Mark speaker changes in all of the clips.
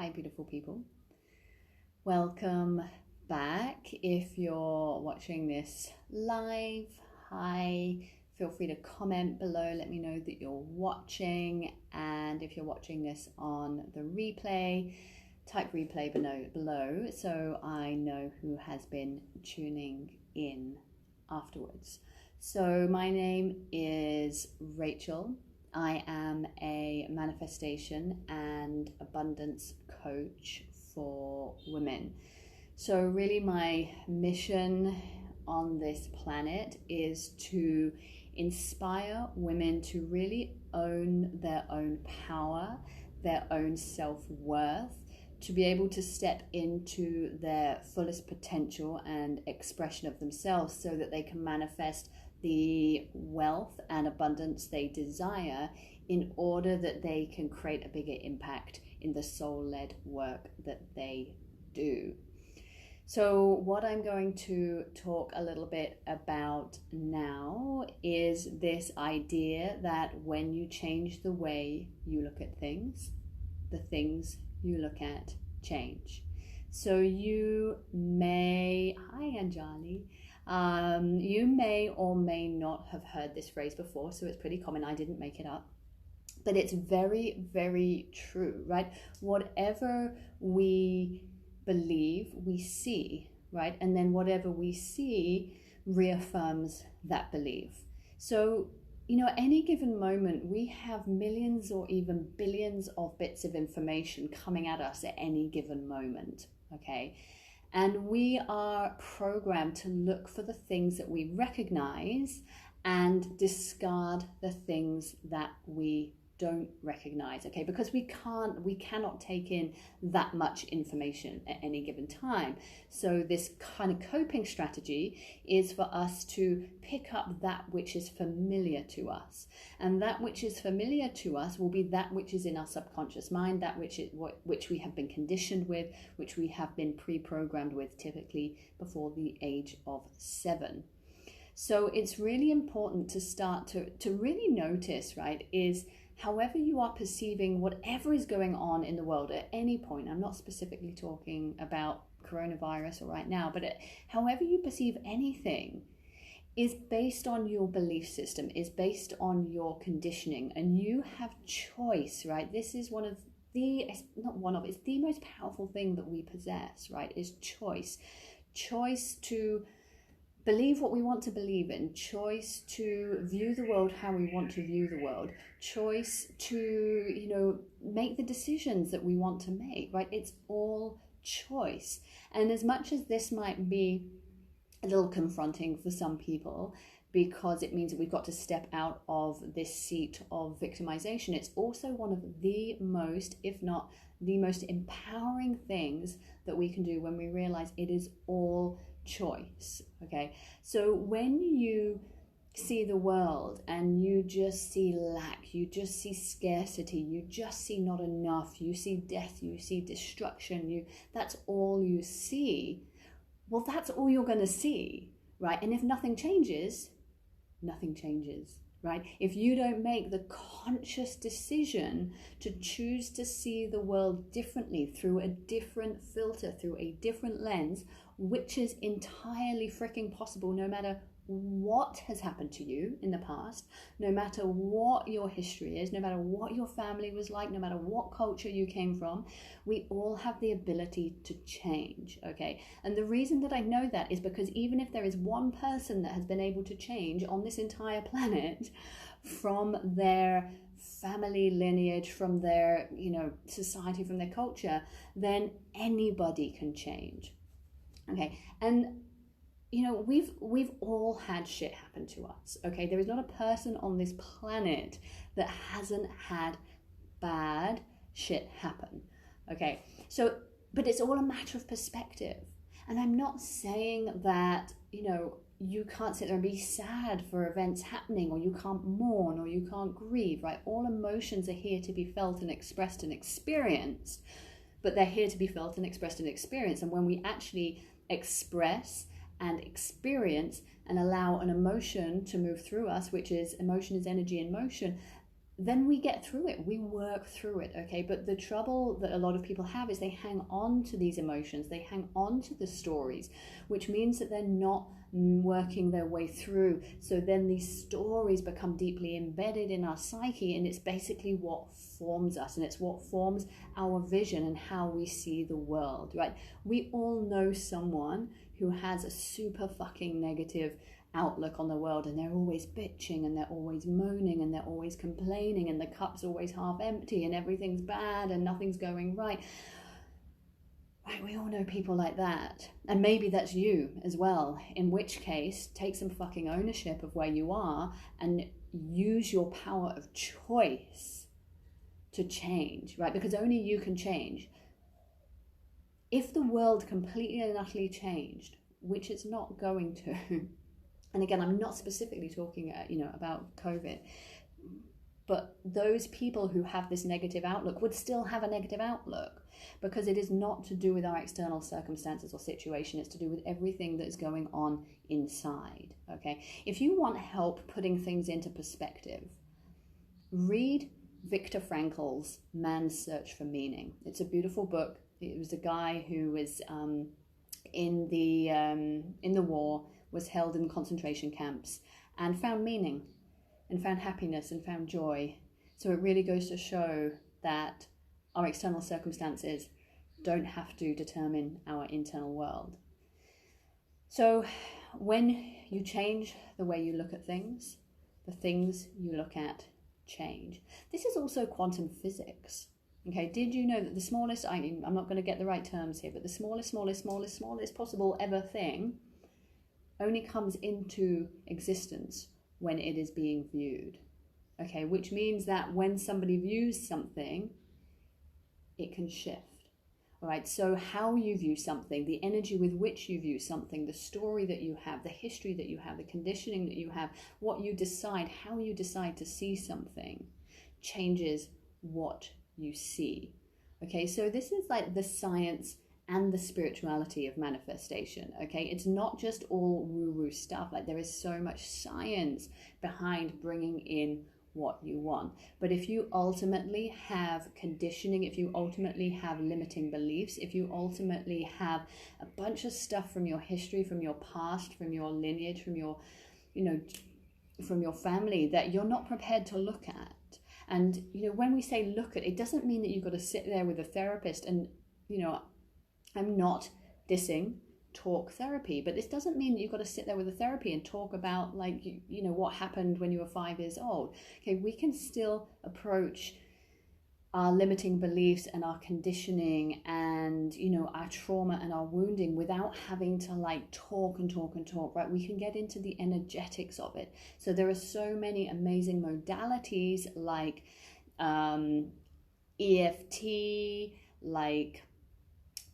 Speaker 1: Hi, beautiful people. Welcome back. If you're watching this live, hi. Feel free to comment below. Let me know that you're watching. And if you're watching this on the replay, type replay below so I know who has been tuning in afterwards. So my name is Rachel. I am a manifestation and abundance coach for women. So really my mission on this planet is to inspire women to really own their own power, their own self-worth, to be able to step into their fullest potential and expression of themselves so that they can manifest the wealth and abundance they desire in order that they can create a bigger impact in the soul-led work that they do. So what I'm going to talk a little bit about now is this idea that when you change the way you look at things, the things you look at change. So you may, hi Anjali, you may or may not have heard this phrase before, so it's pretty common. I didn't make it up, but it's very, very true, right? Whatever we believe, we see, right? And then whatever we see reaffirms that belief. So, at any given moment, we have millions or even billions of bits of information coming at us at any given moment, okay? And we are programmed to look for the things that we recognize and discard the things that we don't recognize, okay? Because we cannot take in that much information at any given time. So this kind of coping strategy is for us to pick up that which is familiar to us. And that which is familiar to us will be that which is in our subconscious mind, that which we have been conditioned with, which we have been pre-programmed with, typically before the age of 7. So it's really important to start to really notice, right, is however you are perceiving whatever is going on in the world at any point. I'm not specifically talking about coronavirus right now, but however you perceive anything is based on your belief system, is based on your conditioning, and you have choice, right? This is it's the most powerful thing that we possess, right, is choice. Choice to believe what we want to believe in, choice to view the world how we want to view the world, choice to, make the decisions that we want to make, right? It's all choice. And as much as this might be a little confronting for some people, because it means that we've got to step out of this seat of victimization, it's also one of the most, if not the most empowering things that we can do when we realize it is all choice, okay? So when you see the world and you just see lack, you just see scarcity, you just see not enough, you see death, you see destruction, that's all you see. Well, that's all you're going to see, right? And if nothing changes, nothing changes, right? If you don't make the conscious decision to choose to see the world differently, through a different filter, through a different lens, which is entirely freaking possible no matter what has happened to you in the past, no matter what your history is, no matter what your family was like, no matter what culture you came from, we all have the ability to change, okay? And the reason that I know that is because even if there is one person that has been able to change on this entire planet from their family lineage, from their, society, from their culture, then anybody can change, okay? And we've all had shit happen to us, okay? There is not a person on this planet that hasn't had bad shit happen, okay? So, but it's all a matter of perspective. And I'm not saying that, you can't sit there and be sad for events happening, or you can't mourn, or you can't grieve, right? All emotions are here to be felt and expressed and experienced, but they're here to be felt and expressed and experienced. And when we actually express and experience and allow an emotion to move through us, which is emotion is energy in motion, then we get through it, we work through it, okay? But the trouble that a lot of people have is they hang on to these emotions, they hang on to the stories, which means that they're not working their way through. So then these stories become deeply embedded in our psyche, and it's basically what forms us, and it's what forms our vision and how we see the world, right? We all know someone who has a super fucking negative outlook on the world, and they're always bitching, and they're always moaning, and they're always complaining, and the cup's always half empty, and everything's bad and nothing's going right. Right, we all know people like that, and maybe that's you as well, in which case take some fucking ownership of where you are and use your power of choice to change, right? Because only you can change. If the world completely and utterly changed, which it's not going to, and again, I'm not specifically talking about COVID, but those people who have this negative outlook would still have a negative outlook, because it is not to do with our external circumstances or situation. It's to do with everything that is going on inside, okay? If you want help putting things into perspective, read Viktor Frankl's Man's Search for Meaning. It's a beautiful book. It was a guy who was in the war, was held in concentration camps, and found meaning and found happiness and found joy. So it really goes to show that our external circumstances don't have to determine our internal world. So when you change the way you look at things, the things you look at change. This is also quantum physics. Okay, did you know that the smallest, I'm not going to get the right terms here, but the smallest possible ever thing only comes into existence when it is being viewed. Okay, which means that when somebody views something, it can shift. All right, so how you view something, the energy with which you view something, the story that you have, the history that you have, the conditioning that you have, what you decide, how you decide to see something changes what you see. Okay, so this is like the science and the spirituality of manifestation. Okay, it's not just all woo-woo stuff. Like, there is so much science behind bringing in what you want. But if you ultimately have conditioning, if you ultimately have limiting beliefs, if you ultimately have a bunch of stuff from your history, from your past, from your lineage, from your, from your family that you're not prepared to look at. And, when we say look at, it doesn't mean that you've got to sit there with a therapist and, I'm not dissing talk therapy, but this doesn't mean that you've got to sit there with a therapy and talk about what happened when you were 5 years old. Okay, we can still approach our limiting beliefs and our conditioning and our trauma and our wounding without having to talk and talk and talk, right? We can get into the energetics of it. So there are so many amazing modalities like EFT, like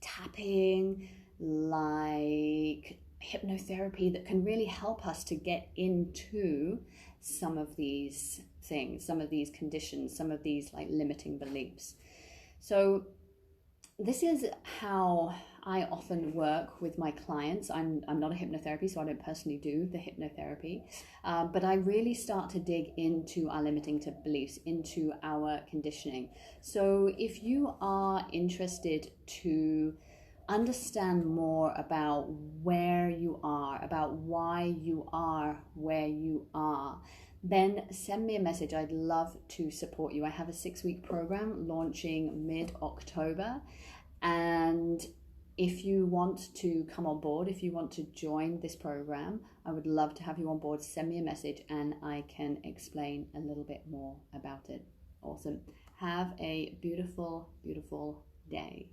Speaker 1: tapping, like hypnotherapy, that can really help us to get into some of these things, some of these conditions, some of these limiting beliefs. So this is how I often work with my clients. I'm not a hypnotherapist, so I don't personally do the hypnotherapy, but I really start to dig into our limiting beliefs, into our conditioning. So if you are interested to understand more about where you are, about why you are where you are, then send me a message. I'd love to support you. I have a 6-week program launching mid-October, and if you want to come on board, if you want to join this program, I would love to have you on board. Send me a message and I can explain a little bit more about it. Awesome. Have a beautiful, beautiful day.